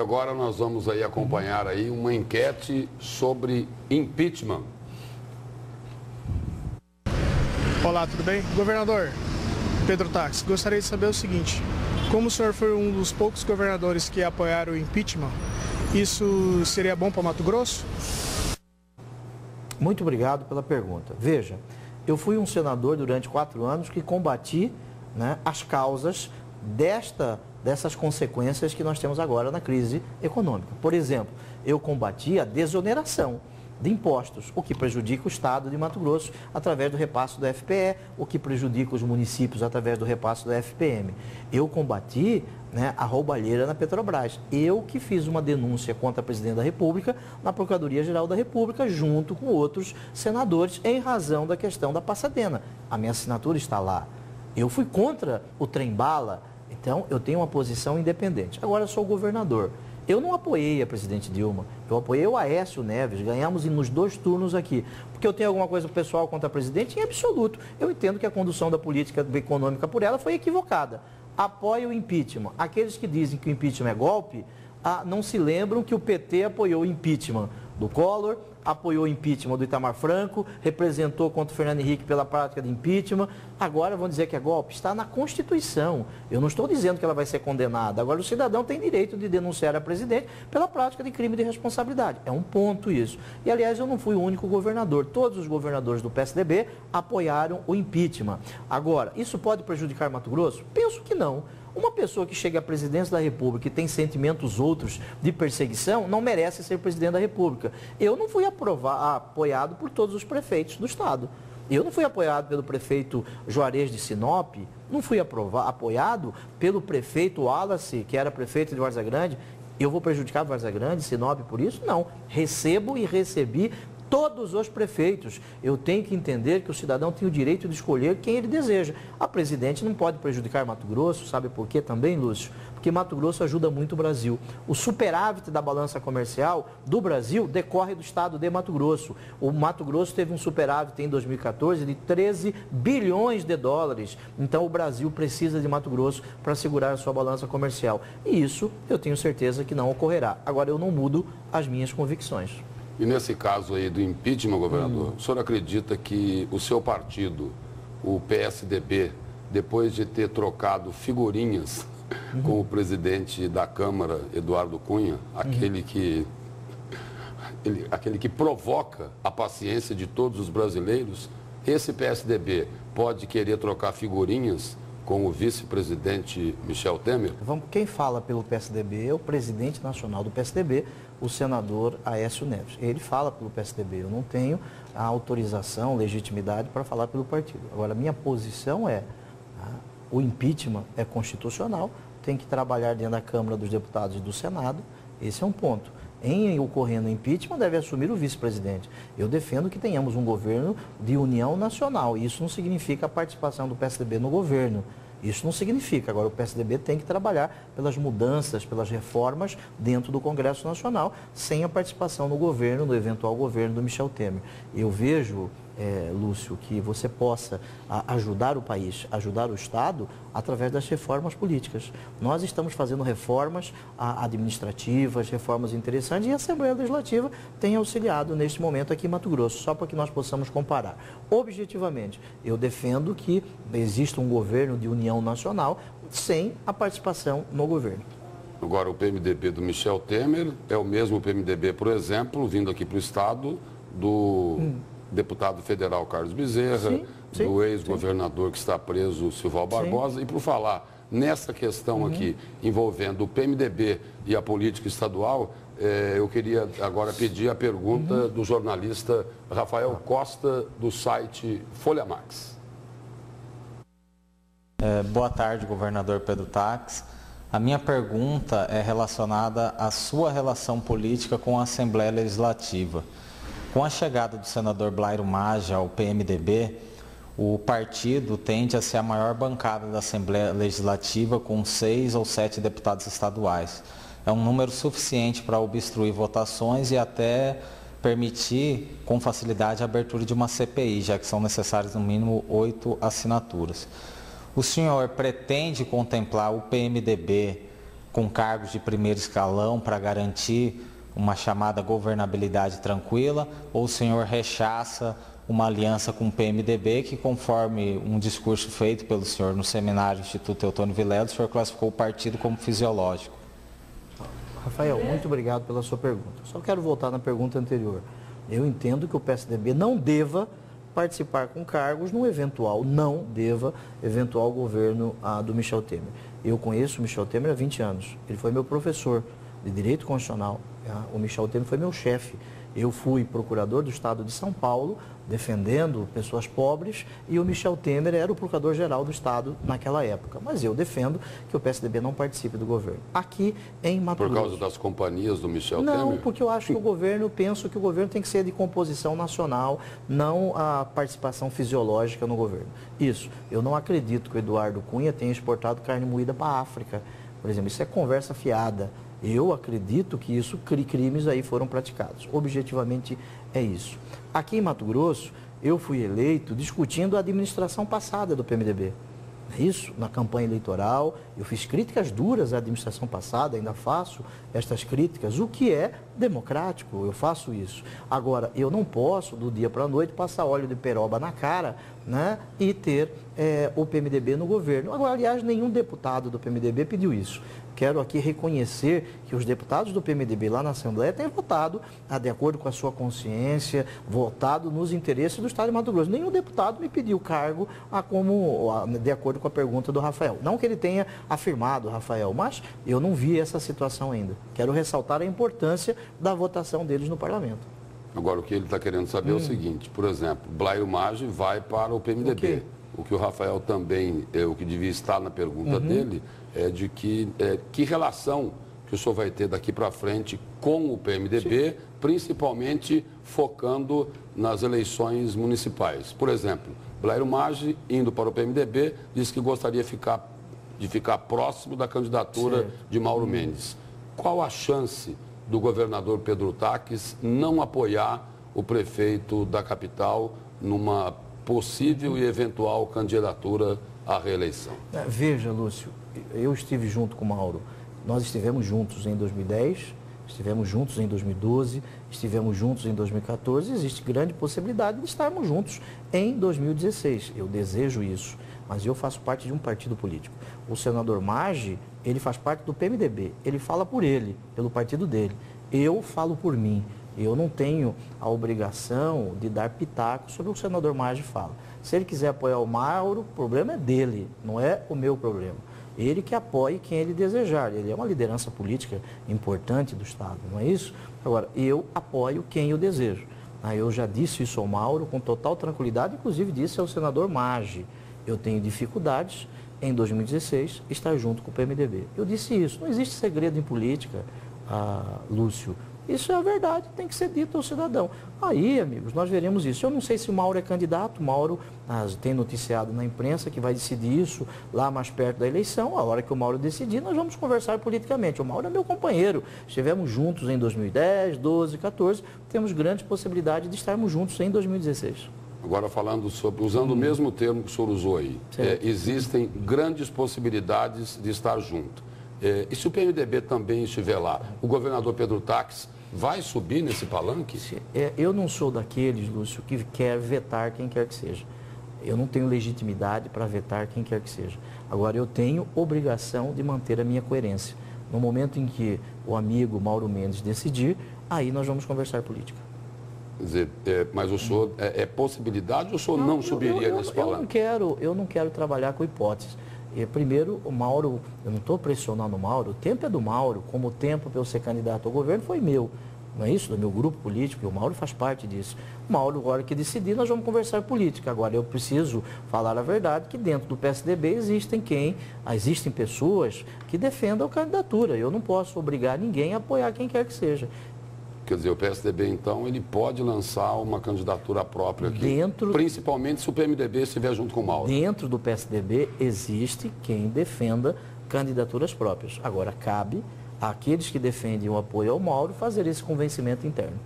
Agora nós vamos aí acompanhar aí uma enquete sobre impeachment. Olá, tudo bem? Governador Pedro Tax, gostaria de saber o seguinte: como o senhor foi um dos poucos governadores que apoiaram o impeachment, isso seria bom para Mato Grosso? Muito obrigado pela pergunta. Veja, eu fui um senador durante 4 anos que combati, as causas dessas consequências que nós temos agora na crise econômica. Por exemplo, eu combati a desoneração de impostos, o que prejudica o Estado de Mato Grosso através do repasse do FPE, o que prejudica os municípios através do repasse do FPM. Eu combati a roubalheira na Petrobras. Eu que fiz uma denúncia contra a Presidente da República na Procuradoria-Geral da República, junto com outros senadores, em razão da questão da passadena. A minha assinatura está lá. Eu fui contra o trem-bala, então eu tenho uma posição independente. Agora eu sou governador. Eu não apoiei a presidente Dilma, eu apoiei o Aécio Neves, ganhamos nos 2 turnos aqui. Porque eu tenho alguma coisa pessoal contra a presidente? Em absoluto. Eu entendo que a condução da política econômica por ela foi equivocada. Apoio o impeachment. Aqueles que dizem que o impeachment é golpe, não se lembram que o PT apoiou o impeachment do Collor, apoiou o impeachment do Itamar Franco, representou contra o Fernando Henrique pela prática de impeachment. Agora vão dizer que é golpe? Está na Constituição. Eu não estou dizendo que ela vai ser condenada. Agora o cidadão tem direito de denunciar a presidente pela prática de crime de responsabilidade. É um ponto isso. E aliás, eu não fui o único governador. Todos os governadores do PSDB apoiaram o impeachment. Agora, isso pode prejudicar Mato Grosso? Penso que não. Uma pessoa que chega à presidência da República e tem sentimentos outros de perseguição não merece ser presidente da República. Eu não fui apoiado por todos os prefeitos do Estado. Eu não fui apoiado pelo prefeito Juarez de Sinop, não fui apoiado pelo prefeito Wallace, que era prefeito de Várzea Grande. Eu vou prejudicar Várzea Grande, Sinop por isso? Não. Recebo e recebi todos os prefeitos. Eu tenho que entender que o cidadão tem o direito de escolher quem ele deseja. A presidente não pode prejudicar Mato Grosso, sabe por quê também, Lúcio? Porque Mato Grosso ajuda muito o Brasil. O superávit da balança comercial do Brasil decorre do estado de Mato Grosso. O Mato Grosso teve um superávit em 2014 de 13 bilhões de dólares. Então o Brasil precisa de Mato Grosso para segurar a sua balança comercial. E isso eu tenho certeza que não ocorrerá. Agora eu não mudo as minhas convicções. E nesse caso aí do impeachment, governador, o senhor acredita que o seu partido, o PSDB, depois de ter trocado figurinhas com o presidente da Câmara, Eduardo Cunha, aquele que provoca a paciência de todos os brasileiros, esse PSDB pode querer trocar figurinhas com o vice-presidente Michel Temer? Quem fala pelo PSDB é o presidente nacional do PSDB, o senador Aécio Neves. Ele fala pelo PSDB. Eu não tenho a autorização, legitimidade para falar pelo partido. Agora, a minha posição é, o impeachment é constitucional, tem que trabalhar dentro da Câmara dos Deputados e do Senado. Esse é um ponto. Em ocorrendo impeachment, deve assumir o vice-presidente. Eu defendo que tenhamos um governo de união nacional. Isso não significa a participação do PSDB no governo. Isso não significa. Agora, o PSDB tem que trabalhar pelas mudanças, pelas reformas dentro do Congresso Nacional, sem a participação no governo, no eventual governo do Michel Temer. Eu vejo, Lúcio, que você possa ajudar o país, ajudar o Estado, através das reformas políticas. Nós estamos fazendo reformas administrativas, reformas interessantes, e a Assembleia Legislativa tem auxiliado neste momento aqui em Mato Grosso, só para que nós possamos comparar. Objetivamente, eu defendo que exista um governo de união nacional sem a participação no governo. Agora, o PMDB do Michel Temer é o mesmo PMDB, por exemplo, vindo aqui para o Estado, do deputado federal Carlos Bezerra, do ex-governador que está preso, Silval Barbosa. E por falar nessa questão aqui, envolvendo o PMDB e a política estadual, eu queria agora pedir a pergunta do jornalista Rafael Costa, do site Folha Max. Boa tarde, governador Pedro Tax. A minha pergunta é relacionada à sua relação política com a Assembleia Legislativa. Com a chegada do senador Blairo Maggi ao PMDB, o partido tende a ser a maior bancada da Assembleia Legislativa, com 6 ou 7 deputados estaduais. É um número suficiente para obstruir votações e até permitir com facilidade a abertura de uma CPI, já que são necessárias no mínimo 8 assinaturas. O senhor pretende contemplar o PMDB com cargos de primeiro escalão para garantir uma chamada governabilidade tranquila, ou o senhor rechaça uma aliança com o PMDB, que conforme um discurso feito pelo senhor no seminário do Instituto Teotônio Vilela, o senhor classificou o partido como fisiológico? Rafael, muito obrigado pela sua pergunta. Só quero voltar na pergunta anterior. Eu entendo que o PSDB não deva participar com cargos no eventual governo do Michel Temer. Eu conheço o Michel Temer há 20 anos. Ele foi meu professor de Direito Constitucional. O Michel Temer foi meu chefe. Eu fui procurador do Estado de São Paulo, defendendo pessoas pobres, e o Michel Temer era o procurador-geral do Estado naquela época. Mas eu defendo que o PSDB não participe do governo. Aqui em Mato Grosso. Por causa das companhias do Michel Temer? Não, porque eu acho que penso que o governo tem que ser de composição nacional, não a participação fisiológica no governo. Isso. Eu não acredito que o Eduardo Cunha tenha exportado carne moída para a África. Por exemplo, isso é conversa fiada. Eu acredito que crimes aí foram praticados. Objetivamente é isso. Aqui em Mato Grosso, eu fui eleito discutindo a administração passada do PMDB. É isso? Na campanha eleitoral, eu fiz críticas duras à administração passada, ainda faço estas críticas, o que é democrático, eu faço isso. Agora, eu não posso, do dia para a noite, passar óleo de peroba na cara, né, e ter o PMDB no governo. Agora, aliás, nenhum deputado do PMDB pediu isso. Quero aqui reconhecer que os deputados do PMDB lá na Assembleia têm votado de acordo com a sua consciência, votado nos interesses do Estado de Mato Grosso. Nenhum deputado me pediu cargo de acordo com a pergunta do Rafael. Não que ele tenha afirmado, Rafael, mas eu não vi essa situação ainda. Quero ressaltar a importância da votação deles no parlamento. Agora, o que ele está querendo saber é o seguinte, por exemplo, Blairo Maggi vai para o PMDB. Okay. O que o Rafael também, o que devia estar na pergunta dele, é de que relação que o senhor vai ter daqui para frente com o PMDB, sim, principalmente focando nas eleições municipais. Por exemplo, Blairo Maggi, indo para o PMDB, disse que gostaria de ficar próximo da candidatura, certo, de Mauro Mendes. Qual a chance do governador Pedro Taques não apoiar o prefeito da capital numa possível e eventual candidatura à reeleição? Veja, Lúcio, eu estive junto com o Mauro. Nós estivemos juntos em 2010, estivemos juntos em 2012, estivemos juntos em 2014. Existe grande possibilidade de estarmos juntos em 2016. Eu desejo isso, mas eu faço parte de um partido político. O senador Maggi, ele faz parte do PMDB. Ele fala por ele, pelo partido dele. Eu falo por mim. Eu não tenho a obrigação de dar pitaco sobre o que o senador Maggi fala. Se ele quiser apoiar o Mauro, o problema é dele, não é o meu problema. Ele que apoie quem ele desejar. Ele é uma liderança política importante do Estado, não é isso? Agora, eu apoio quem eu desejo. Eu já disse isso ao Mauro com total tranquilidade, inclusive disse ao senador Maggi. Eu tenho dificuldades em 2016 estar junto com o PMDB. Eu disse isso. Não existe segredo em política, Lúcio. Isso é a verdade, tem que ser dito ao cidadão. Aí, amigos, nós veremos isso. Eu não sei se o Mauro é candidato, o Mauro tem noticiado na imprensa que vai decidir isso lá mais perto da eleição. A hora que o Mauro decidir, nós vamos conversar politicamente. O Mauro é meu companheiro. Estivemos juntos em 2010, 12, 14. Temos grandes possibilidades de estarmos juntos em 2016. Agora falando sobre, usando o mesmo termo que o senhor usou aí, existem grandes possibilidades de estar junto. E se o PMDB também estiver lá, o governador Pedro Taques vai subir nesse palanque? Eu não sou daqueles, Lúcio, que quer vetar quem quer que seja. Eu não tenho legitimidade para vetar quem quer que seja. Agora, eu tenho obrigação de manter a minha coerência. No momento em que o amigo Mauro Mendes decidir, aí nós vamos conversar política. Quer dizer, mas o senhor, é possibilidade ou o senhor não subiria nesse palanque? Eu não quero trabalhar com hipóteses. Primeiro, o Mauro, eu não estou pressionando o Mauro, o tempo é do Mauro, como o tempo para eu ser candidato ao governo foi meu, não é isso? Do meu grupo político, e o Mauro faz parte disso. O Mauro, agora que decidir, nós vamos conversar política. Agora, eu preciso falar a verdade que dentro do PSDB existem pessoas que defendam a candidatura. Eu não posso obrigar ninguém a apoiar quem quer que seja. Quer dizer, o PSDB, então, ele pode lançar uma candidatura própria aqui, principalmente se o PMDB estiver junto com o Mauro. Dentro do PSDB existe quem defenda candidaturas próprias. Agora, cabe àqueles que defendem o apoio ao Mauro fazer esse convencimento interno.